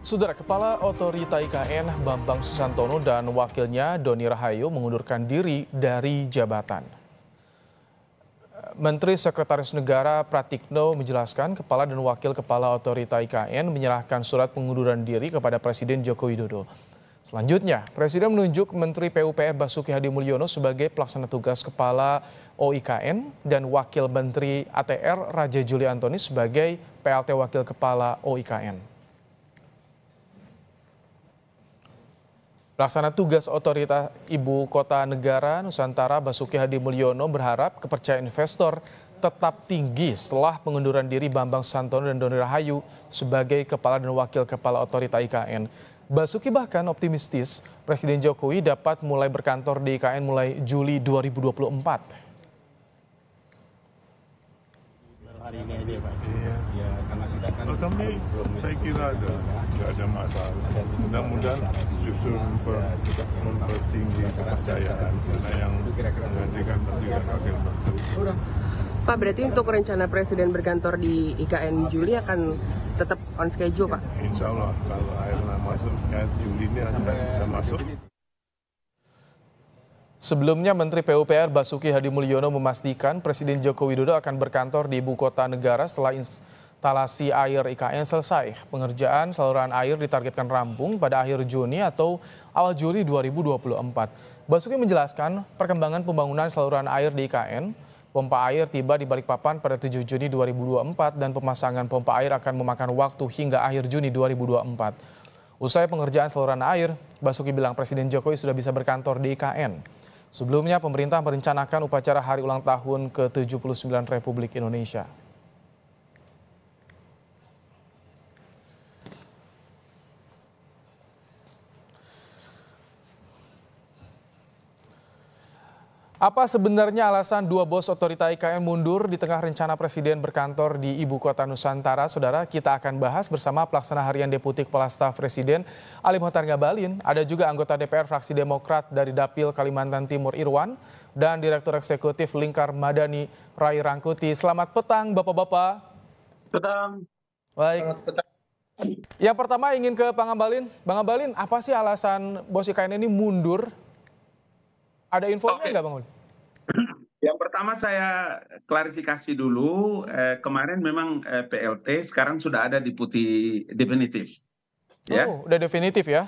Saudara Kepala Otorita IKN Bambang Susantono dan wakilnya Doni Rahayu mengundurkan diri dari jabatan. Menteri Sekretaris Negara Pratikno menjelaskan Kepala dan Wakil Kepala Otorita IKN menyerahkan surat pengunduran diri kepada Presiden Joko Widodo. Selanjutnya, Presiden menunjuk Menteri PUPR Basuki Hadimulyono sebagai pelaksana tugas Kepala OIKN dan Wakil Menteri ATR Raja Juli Antoni sebagai PLT Wakil Kepala OIKN. Pelaksana tugas Otorita Ibu Kota Negara Nusantara Basuki Hadimulyono berharap kepercayaan investor tetap tinggi setelah pengunduran diri Bambang Susantono dan Doni Rahayu sebagai Kepala dan Wakil Kepala Otorita IKN. Basuki bahkan optimistis Presiden Jokowi dapat mulai berkantor di IKN mulai Juli 2024. Hari ini aja Pak. Iya. Ya, karena kita kan Kalau kami saya kira nggak ada masalah. Mudah-mudahan justru mempertinggi kepercayaan karena yang menggantikan wakil menteri. Pak, berarti untuk rencana Presiden berkantor di IKN Juli akan tetap on schedule, Pak? Insya Allah kalau akhirnya masuk Juli ini ada masuk. Sebelumnya, Menteri PUPR Basuki Hadimulyono memastikan Presiden Joko Widodo akan berkantor di Ibu Kota Negara setelah instalasi air IKN selesai. Pengerjaan saluran air ditargetkan rampung pada akhir Juni atau awal Juli 2024. Basuki menjelaskan perkembangan pembangunan saluran air di IKN. Pompa air tiba di Balikpapan pada 7 Juni 2024 dan pemasangan pompa air akan memakan waktu hingga akhir Juni 2024. Usai pengerjaan saluran air, Basuki bilang Presiden Jokowi sudah bisa berkantor di IKN. Sebelumnya, pemerintah merencanakan upacara hari ulang tahun ke-79 Republik Indonesia. Apa sebenarnya alasan dua bos Otorita IKN mundur di tengah rencana Presiden berkantor di Ibu Kota Nusantara? Saudara, kita akan bahas bersama Pelaksana Harian Deputi Kepala Staf Presiden Ali Mokhtar Ngabalin. Ada juga anggota DPR fraksi Demokrat dari Dapil Kalimantan Timur Irwan dan Direktur Eksekutif Lingkar Madani Rai Rangkuti. Selamat petang Bapak-Bapak. petang. Baik. Yang pertama ingin ke Bang Ngabalin. Bang Ngabalin, apa sih alasan bos IKN ini mundur? Ada infonya nggak Bang Ngabalin? Yang pertama saya klarifikasi dulu, kemarin memang PLT sekarang sudah ada di putih definitif. Ya. Oh, udah definitif ya?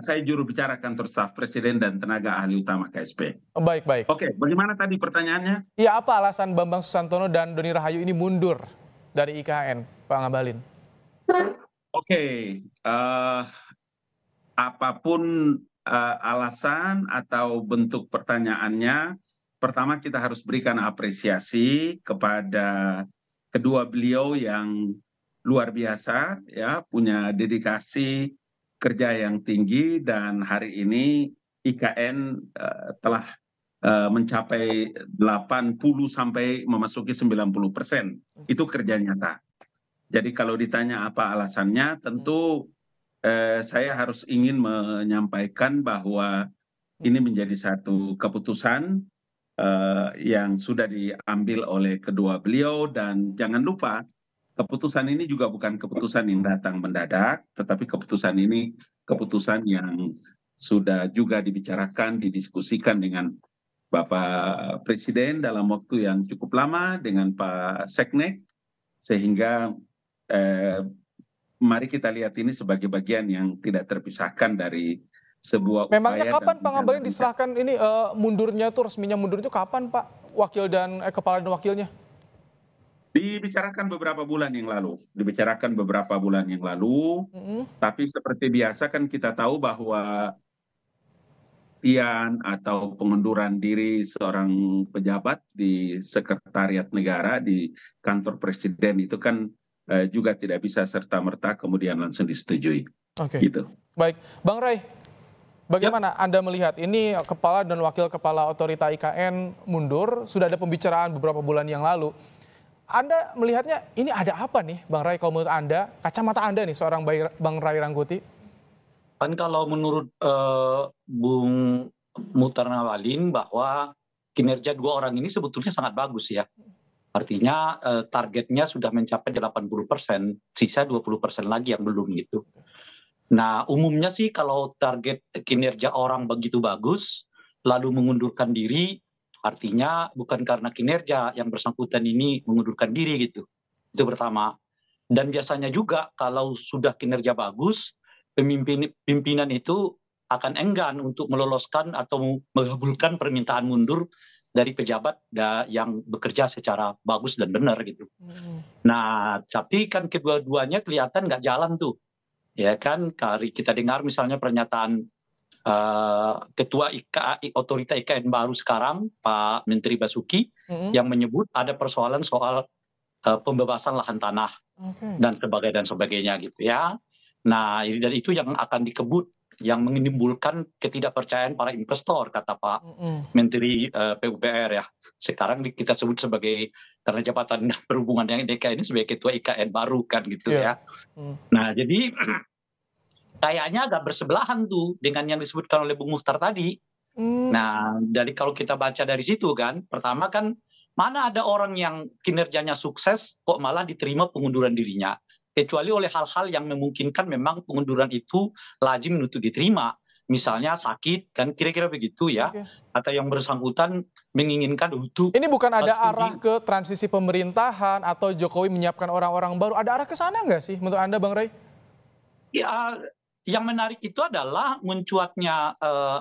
Saya juru bicara kantor staf Presiden dan tenaga ahli utama KSP. Baik, baik. Oke, bagaimana tadi pertanyaannya? Ya, apa alasan Bambang Susantono dan Doni Rahayu ini mundur dari IKN, Pak Ngabalin? Oke, apapun alasan atau bentuk pertanyaannya, pertama kita harus berikan apresiasi kepada kedua beliau yang luar biasa, ya, punya dedikasi kerja yang tinggi, dan hari ini IKN telah mencapai 80 sampai memasuki 90%. Itu kerja nyata. Jadi kalau ditanya apa alasannya, tentu saya harus ingin menyampaikan bahwa ini menjadi satu keputusan yang sudah diambil oleh kedua beliau, dan jangan lupa keputusan ini juga bukan keputusan yang datang mendadak, tetapi keputusan ini keputusan yang sudah juga dibicarakan, didiskusikan dengan Bapak Presiden dalam waktu yang cukup lama dengan Pak Seknek, sehingga mari kita lihat ini sebagai bagian yang tidak terpisahkan dari sebuah upaya. Memangnya kapan Pak Ngabalin diserahkan ini mundurnya tuh, resminya mundur itu kapan Pak? Wakil dan kepala dan wakilnya? Dibicarakan beberapa bulan yang lalu. Tapi seperti biasa kan kita tahu bahwa atau pengunduran diri seorang pejabat di sekretariat negara di kantor presiden itu kan juga tidak bisa serta-merta kemudian langsung disetujui. Oke. Gitu. Baik, Bang Rai, bagaimana Anda melihat ini kepala dan wakil kepala Otorita IKN mundur? Sudah ada pembicaraan beberapa bulan yang lalu. Anda melihatnya ini ada apa nih, Bang Rai? Kalau menurut Anda, kacamata Anda nih seorang Bang Rai Rangkuti? Kan kalau menurut Bung Mokhtar Ngabalin bahwa kinerja dua orang ini sebetulnya sangat bagus ya. Artinya targetnya sudah mencapai 80%, sisa 20% lagi yang belum gitu. Nah, umumnya sih kalau target kinerja orang begitu bagus, lalu mengundurkan diri, artinya bukan karena kinerja yang bersangkutan ini mengundurkan diri gitu. Itu pertama. Dan biasanya juga kalau sudah kinerja bagus, pimpinan itu akan enggan untuk meloloskan atau mengabulkan permintaan mundur dari pejabat yang bekerja secara bagus dan benar gitu. Nah, tapi kan kedua-duanya kelihatan nggak jalan tuh. Ya kan, kita dengar misalnya pernyataan Ketua Otorita IKN baru sekarang, Pak Menteri Basuki, yang menyebut ada persoalan soal pembebasan lahan tanah dan sebagainya gitu ya. Nah, dan itu yang akan dikebut, yang menimbulkan ketidakpercayaan para investor, kata Pak Menteri PUPR ya. Sekarang kita sebut sebagai, karena jabatan perhubungan yang DKI ini sebagai Ketua IKN baru kan gitu ya. Nah, jadi kayaknya agak bersebelahan tuh dengan yang disebutkan oleh Bung Muhtar tadi. Nah, dari kalau kita baca dari situ kan, pertama kan mana ada orang yang kinerjanya sukses kok malah diterima pengunduran dirinya. Kecuali oleh hal-hal yang memungkinkan memang pengunduran itu lazim untuk diterima. Misalnya sakit, kan kira-kira begitu ya. Atau yang bersangkutan menginginkan untuk... Ini bukan ada arah ke transisi pemerintahan atau Jokowi menyiapkan orang-orang baru. Ada arah ke sana nggak sih menurut Anda, Bang Ray? Ya, yang menarik itu adalah mencuatnya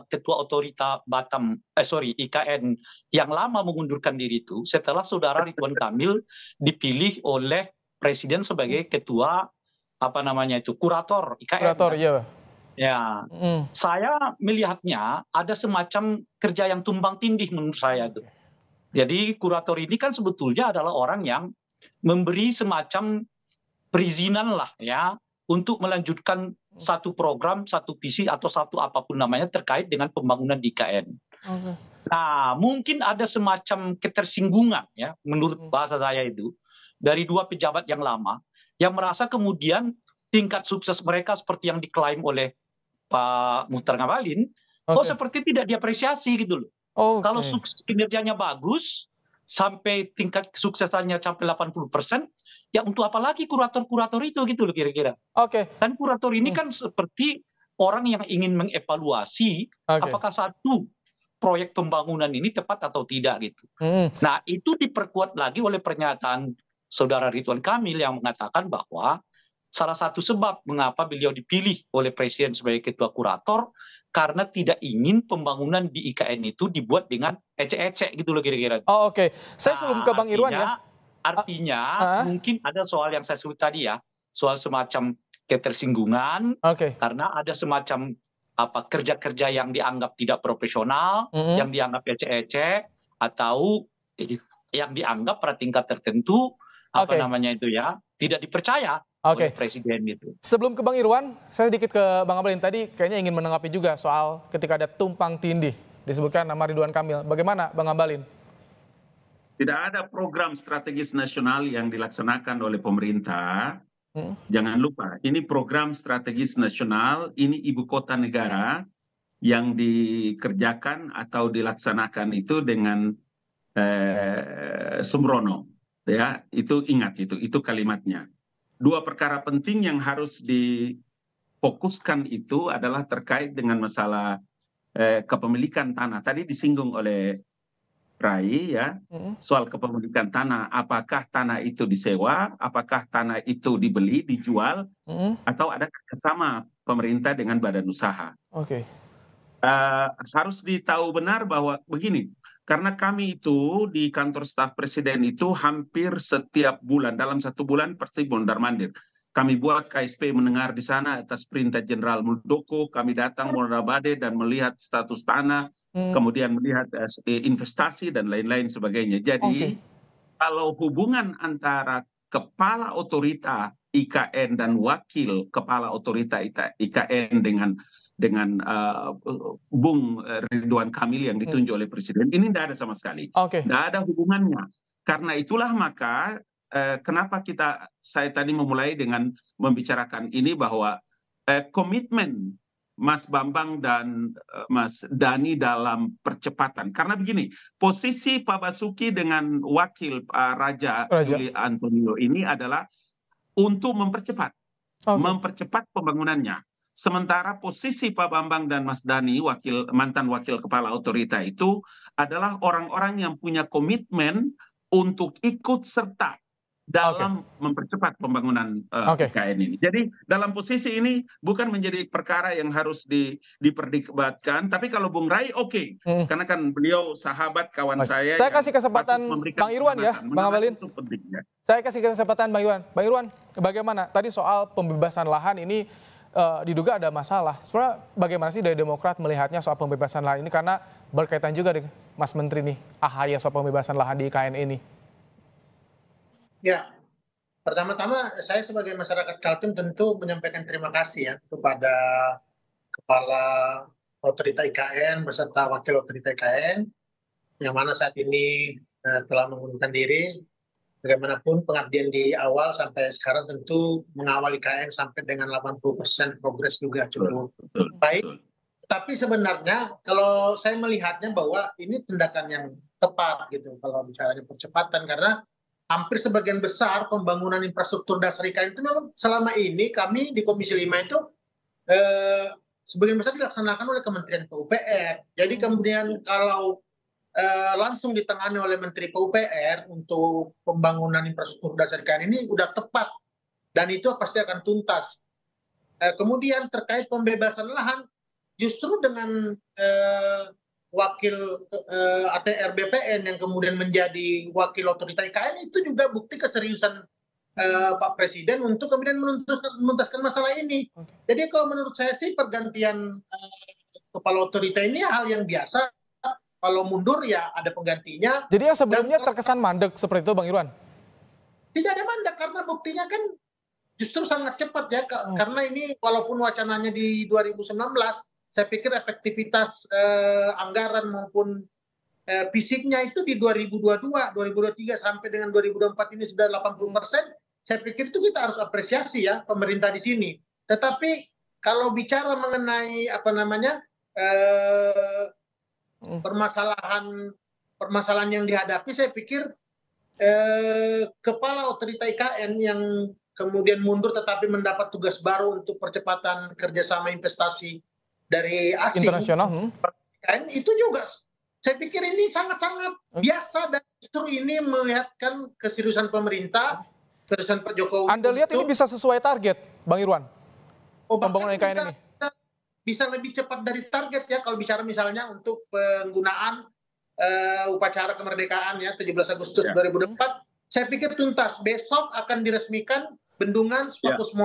Ketua Otorita IKN yang lama mengundurkan diri itu setelah Saudara Ridwan Kamil dipilih oleh Presiden sebagai Ketua Kurator IKN. Kurator, iya. Ya, saya melihatnya ada semacam kerja yang tumbang tindih menurut saya itu. Jadi kurator ini kan sebetulnya adalah orang yang memberi semacam perizinan lah ya untuk melanjutkan satu program, satu visi atau satu apapun namanya terkait dengan pembangunan di IKN. Nah, mungkin ada semacam ketersinggungan ya menurut bahasa saya itu dari dua pejabat yang lama yang merasa kemudian tingkat sukses mereka seperti yang diklaim oleh Pak Muhtar Ngabalin, kok seperti tidak diapresiasi gitu loh. Kalau kinerjanya bagus, sampai tingkat kesuksesannya sampai 80%, ya untuk apa lagi kurator-kurator itu gitu loh kira-kira. Kan kurator ini kan seperti orang yang ingin mengevaluasi apakah satu proyek pembangunan ini tepat atau tidak gitu. Nah, itu diperkuat lagi oleh pernyataan Saudara Ridwan Kamil yang mengatakan bahwa salah satu sebab mengapa beliau dipilih oleh Presiden sebagai ketua kurator karena tidak ingin pembangunan di IKN itu dibuat dengan ecek-ecek gitu loh kira-kira. Saya sebelum ke Bang Irwan ya. Artinya mungkin ada soal yang saya sebut tadi ya, soal semacam ketersinggungan karena ada semacam kerja-kerja yang dianggap tidak profesional, yang dianggap ecek-ecek atau yang dianggap pada tingkat tertentu tidak dipercaya oleh Presiden gitu. Sebelum ke Bang Irwan, saya sedikit ke Bang Ngabalin. Tadi kayaknya ingin menanggapi juga soal ketika ada tumpang tindih disebutkan nama Ridwan Kamil. Bagaimana Bang Ngabalin? Tidak ada program strategis nasional yang dilaksanakan oleh pemerintah. Jangan lupa, ini program strategis nasional, ini ibu kota negara yang dikerjakan atau dilaksanakan itu dengan sembrono. Ya, itu ingat itu kalimatnya. Dua perkara penting yang harus difokuskan itu adalah terkait dengan masalah kepemilikan tanah. Tadi disinggung oleh Rai ya, soal kepemilikan tanah. Apakah tanah itu disewa, apakah tanah itu dibeli, dijual, atau ada kerjasama pemerintah dengan badan usaha. Harus ditahu benar bahwa begini, karena kami itu di kantor staf presiden itu hampir setiap bulan, dalam satu bulan pasti mondar-mandir. Kami buat KSP mendengar di sana atas perintah Jenderal Muldoko, kami datang mondar-mandir dan melihat status tanah, kemudian melihat investasi dan lain-lain sebagainya. Jadi kalau hubungan antara kepala otorita IKN dan wakil kepala otorita IKN dengan Bung Ridwan Kamil yang ditunjuk oleh Presiden, ini tidak ada sama sekali. Tidak ada hubungannya. Karena itulah maka kenapa saya tadi memulai dengan membicarakan ini bahwa komitmen Mas Bambang dan Mas Dhani dalam percepatan. Karena begini, posisi Pak Basuki dengan wakil Pak Raja Juli Antonio ini adalah untuk mempercepat pembangunannya. Sementara posisi Pak Bambang dan Mas Dhani, mantan wakil kepala otorita itu adalah orang-orang yang punya komitmen untuk ikut serta dalam mempercepat pembangunan IKN ini. Jadi dalam posisi ini bukan menjadi perkara yang harus diperdebatkan, tapi kalau Bung Rai karena kan beliau sahabat kawan saya. Saya kasih kesempatan Bang Irwan ya, Bang Abalin. Saya kasih kesempatan Bang Irwan. Bang Irwan, bagaimana tadi soal pembebasan lahan ini diduga ada masalah. Sebenarnya bagaimana sih dari Demokrat melihatnya soal pembebasan lahan ini, karena berkaitan juga dengan Mas Menteri nih, AHY soal pembebasan lahan di IKN ini. Ya, pertama-tama saya sebagai masyarakat Kaltim tentu menyampaikan terima kasih ya kepada Kepala Otorita IKN beserta Wakil Otorita IKN yang mana saat ini telah mengundurkan diri. Bagaimanapun pengabdian di awal sampai sekarang tentu mengawal IKN sampai dengan 80% progres juga cukup baik. Tapi sebenarnya kalau saya melihatnya bahwa ini tindakan yang tepat gitu kalau bicaranya percepatan, karena hampir sebagian besar pembangunan infrastruktur dasar IKN itu memang selama ini kami di Komisi 5 itu sebagian besar dilaksanakan oleh Kementerian PUPR. Jadi kemudian kalau langsung ditangani oleh Menteri PUPR untuk pembangunan infrastruktur dasar IKN ini udah tepat dan itu pasti akan tuntas. Kemudian terkait pembebasan lahan, justru dengan wakil ATR BPN yang kemudian menjadi wakil otorita IKN itu juga bukti keseriusan Pak Presiden untuk kemudian menuntaskan masalah ini. Jadi kalau menurut saya sih pergantian kepala otorita ini hal yang biasa. Kalau mundur ya ada penggantinya. Jadi yang sebelumnya terkesan mandek seperti itu Bang Irwan? Tidak ada mandek karena buktinya kan justru sangat cepat ya. Karena ini walaupun wacananya di 2019, saya pikir efektivitas anggaran maupun fisiknya itu di 2022, 2023 sampai dengan 2024 ini sudah 80%. Saya pikir itu kita harus apresiasi ya pemerintah di sini. Tetapi kalau bicara mengenai permasalahan yang dihadapi, saya pikir kepala otorita IKN yang kemudian mundur tetapi mendapat tugas baru untuk percepatan kerjasama investasi dari asing internasional itu juga saya pikir ini sangat-sangat biasa dan justru ini melihatkan keseriusan pemerintah, keseriusan Pak Jokowi. Anda lihat ini bisa sesuai target Bang Irwan pembangunan IKN ini? Bisa lebih cepat dari target ya kalau bicara misalnya untuk penggunaan upacara kemerdekaan ya 17 Agustus 2004. Saya pikir tuntas. Besok akan diresmikan bendungan Sepakus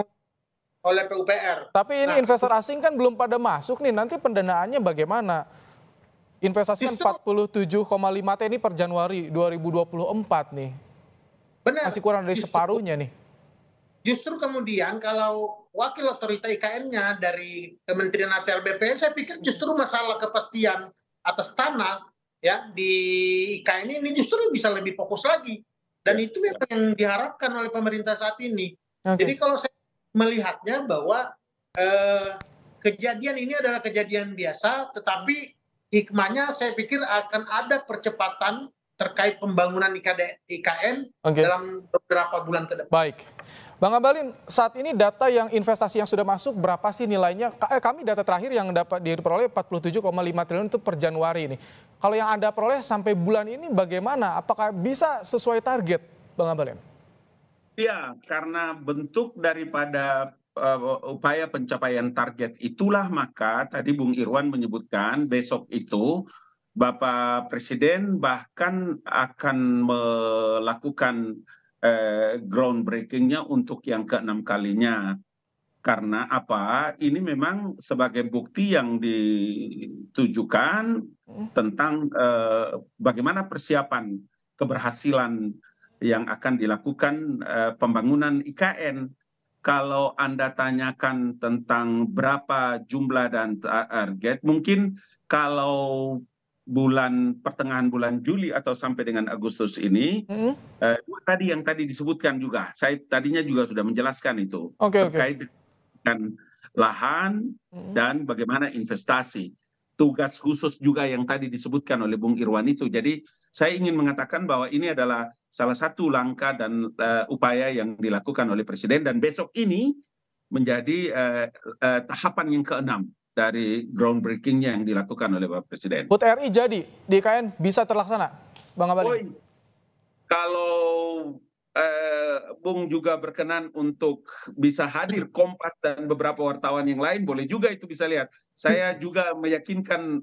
oleh PUPR. Tapi ini investor asing kan belum pada masuk nih, nanti pendanaannya bagaimana? Investasi kan 47,5 T ini per Januari 2024 nih. Benar. Masih kurang dari separuhnya nih. Justru kemudian kalau wakil otorita IKN-nya dari Kementerian ATR BPN, saya pikir justru masalah kepastian atas tanah ya di IKN ini justru bisa lebih fokus lagi. Dan itu yang diharapkan oleh pemerintah saat ini. Jadi kalau saya melihatnya bahwa kejadian ini adalah kejadian biasa, tetapi hikmahnya saya pikir akan ada percepatan terkait pembangunan IKN dalam beberapa bulan ke depan. Baik. Bang Abalin, saat ini data yang investasi yang sudah masuk berapa sih nilainya? Kami data terakhir yang dapat diperoleh 47,5 triliun itu per Januari ini. Kalau yang Anda peroleh sampai bulan ini bagaimana? Apakah bisa sesuai target, Bang Abalin? Iya, karena bentuk daripada upaya pencapaian target itulah maka tadi Bung Irwan menyebutkan besok itu Bapak Presiden bahkan akan melakukan groundbreaking-nya untuk yang ke-6 kalinya. Karena apa? Ini memang sebagai bukti yang ditujukan tentang bagaimana persiapan keberhasilan yang akan dilakukan pembangunan IKN. Kalau Anda tanyakan tentang berapa jumlah dan target, mungkin kalau pertengahan bulan Juli atau sampai dengan Agustus ini, tadi yang tadi disebutkan juga, saya tadinya juga sudah menjelaskan itu terkait dengan lahan dan bagaimana investasi. Tugas khusus juga yang tadi disebutkan oleh Bung Irwan itu. Jadi saya ingin mengatakan bahwa ini adalah salah satu langkah dan upaya yang dilakukan oleh Presiden dan besok ini menjadi tahapan yang keenam dari groundbreaking-nya yang dilakukan oleh Bapak Presiden. HUT RI jadi di IKN bisa terlaksana, Bang Abalin? Kalau Bung juga berkenan untuk bisa hadir, Kompas dan beberapa wartawan yang lain, boleh juga itu bisa lihat. Saya juga meyakinkan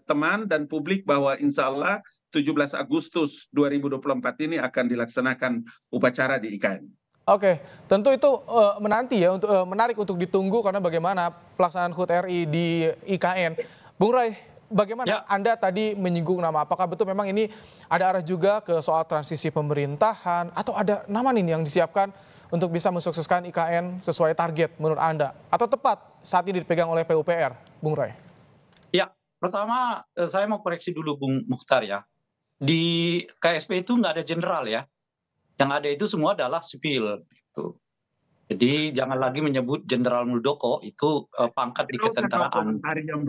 teman dan publik bahwa insya Allah 17 Agustus 2024 ini akan dilaksanakan upacara di IKN. Oke, tentu itu menanti ya, menarik untuk ditunggu karena bagaimana pelaksanaan HUT RI di IKN. Bung Ray, bagaimana Anda tadi menyinggung nama, apakah betul memang ini ada arah juga ke soal transisi pemerintahan atau ada nama nih yang disiapkan untuk bisa mensukseskan IKN sesuai target menurut Anda? Atau tepat saat ini dipegang oleh PUPR, Bung Ray? Ya, pertama saya mau koreksi dulu Bung Mukhtar ya. Di KSP itu nggak ada jenderal ya. Yang ada itu semua adalah sipil. Jadi jangan lagi menyebut Jenderal Muldoko itu pangkat di ketentaraan.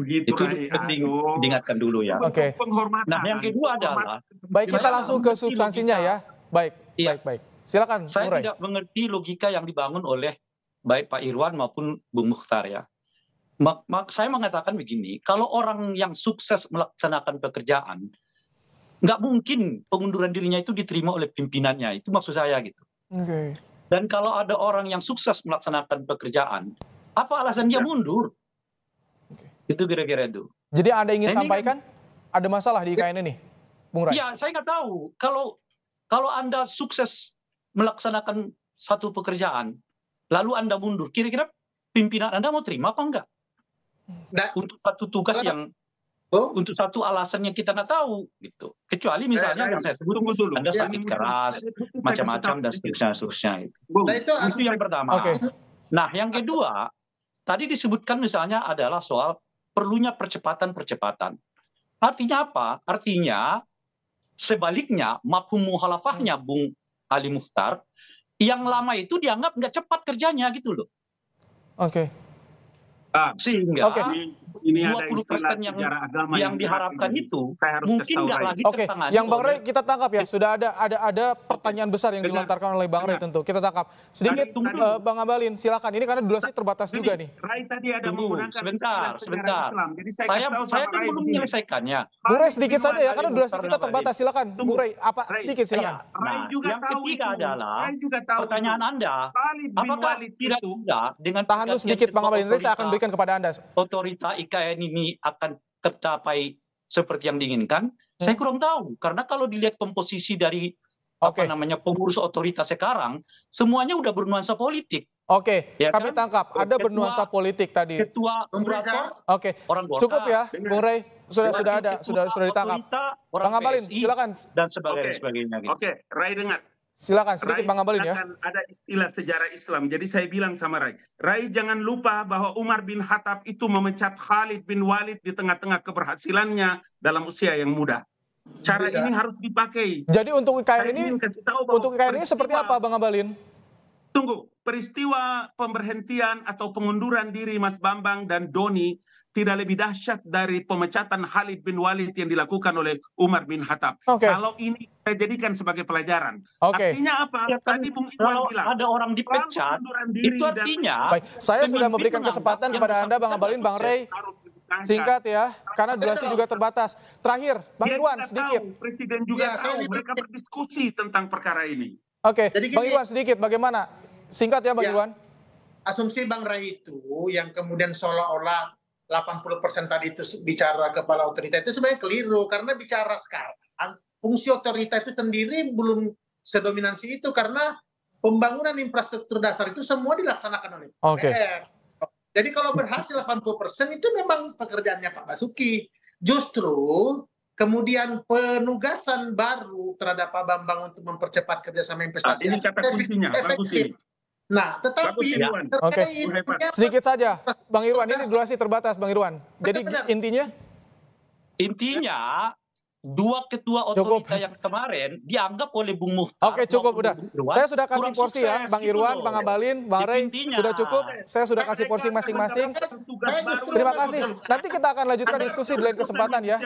Itu penting diingatkan dulu ya. Oke. Nah yang kedua adalah, baik, kita langsung ke substansinya ya. Baik. Silakan. Saya tidak mengerti logika yang dibangun oleh baik Pak Irwan maupun Bung Mukhtar ya. Saya mengatakan begini, kalau orang yang sukses melaksanakan pekerjaan, nggak mungkin pengunduran dirinya itu diterima oleh pimpinannya, itu maksud saya gitu. Dan kalau ada orang yang sukses melaksanakan pekerjaan, apa alasan dia mundur? Itu kira-kira itu. Jadi Anda ingin sampaikan ada masalah di IKN ini, Bung Ray? Ya, saya nggak tahu. Kalau Anda sukses melaksanakan satu pekerjaan, lalu Anda mundur, kira-kira pimpinan Anda mau terima apa enggak? Untuk satu tugas yang untuk satu alasan yang kita nggak tahu gitu. Kecuali misalnya yang saya sebut Anda sakit keras, macam-macam dan seterusnya gitu. Itu yang pertama. Nah, yang kedua, tadi disebutkan misalnya adalah soal perlunya percepatan. Artinya apa? Artinya sebaliknya mafhum mukhalafahnya Bung Ali Mukhtar, yang lama itu dianggap nggak cepat kerjanya gitu loh. Sehingga 20% yang diharapkan itu mungkin nggak lagi tertangani. Yang Bang Ray kita tangkap ya, sudah ada pertanyaan besar yang dilontarkan oleh Bang Ray tentu. Kita tangkap. Sedikit Bang Abalin, silakan. Ini karena durasi terbatas juga nih. Ray tadi ada menggunakan sebentar. Saya tuh belum menyelesaikannya. Bung Ray sedikit saja ya, karena durasi kita terbatas. Silakan, Bung Ray. Sedikit silakan. Nah, yang ketiga adalah pertanyaan Anda, apakah tidak juga dengan tahan dulu sedikit Bang Abalin, nanti saya akan berikan kepada Anda. Otorita IKN ini akan tercapai seperti yang diinginkan? Saya kurang tahu, karena kalau dilihat komposisi dari pengurus otorita sekarang, semuanya udah bernuansa politik. Ya kami tangkap ada bernuansa politik tadi. Ketua kurator, orang Golkar. Cukup ya, Bung Ray. Sudah ditangkap. Bang Abalin, silakan. Dan sebagainya. Gitu. Ray dengar. Silakan sedikit Bang Abalin ya. Ada istilah sejarah Islam. Jadi saya bilang sama Ray jangan lupa bahwa Umar bin Khattab itu memecat Khalid bin Walid di tengah-tengah keberhasilannya dalam usia yang muda. Cara ini harus dipakai. Jadi untuk IKN ini seperti apa Bang Abalin? Tunggu, peristiwa pemberhentian atau pengunduran diri Mas Bambang dan Doni tidak lebih dahsyat dari pemecatan Khalid bin Walid yang dilakukan oleh Umar bin Khattab. Kalau ini saya jadikan sebagai pelajaran. Artinya apa? Tadi Bung Iwan bilang. Ada orang dipecat, itu artinya. Saya sudah memberikan kesempatan kepada Anda, Bang Abalin, Bang Ray. Singkat ya, karena durasi juga terbatas. Terakhir, Bang Irwan sedikit. Presiden juga tahu, mereka berdiskusi tentang perkara ini. Bang Irwan sedikit, bagaimana? Singkat ya, Bang Irwan. Asumsi Bang Ray itu yang kemudian seolah-olah 80% tadi itu bicara kepala otorita itu sebenarnya keliru, karena bicara sekarang fungsi otorita itu sendiri belum sedominansi itu, karena pembangunan infrastruktur dasar itu semua dilaksanakan oleh DPR. Jadi kalau berhasil 80% itu memang pekerjaannya Pak Basuki. Justru kemudian penugasan baru terhadap Pak Bambang untuk mempercepat kerjasama investasi ini kata kuncinya, efektif. Nah, tetapi sedikit saja, Bang Irwan, ini durasi terbatas, Bang Irwan. Jadi intinya dua ketua otorita yang kemarin dianggap oleh Bung Mukhtar. Cukup udah. Saya sudah kasih porsi ya, Bang Irwan, Bang Abalin, Bang Ray, sudah cukup. Saya sudah kasih porsi masing-masing. Terima kasih. Nanti kita akan lanjutkan diskusi di lain kesempatan ya.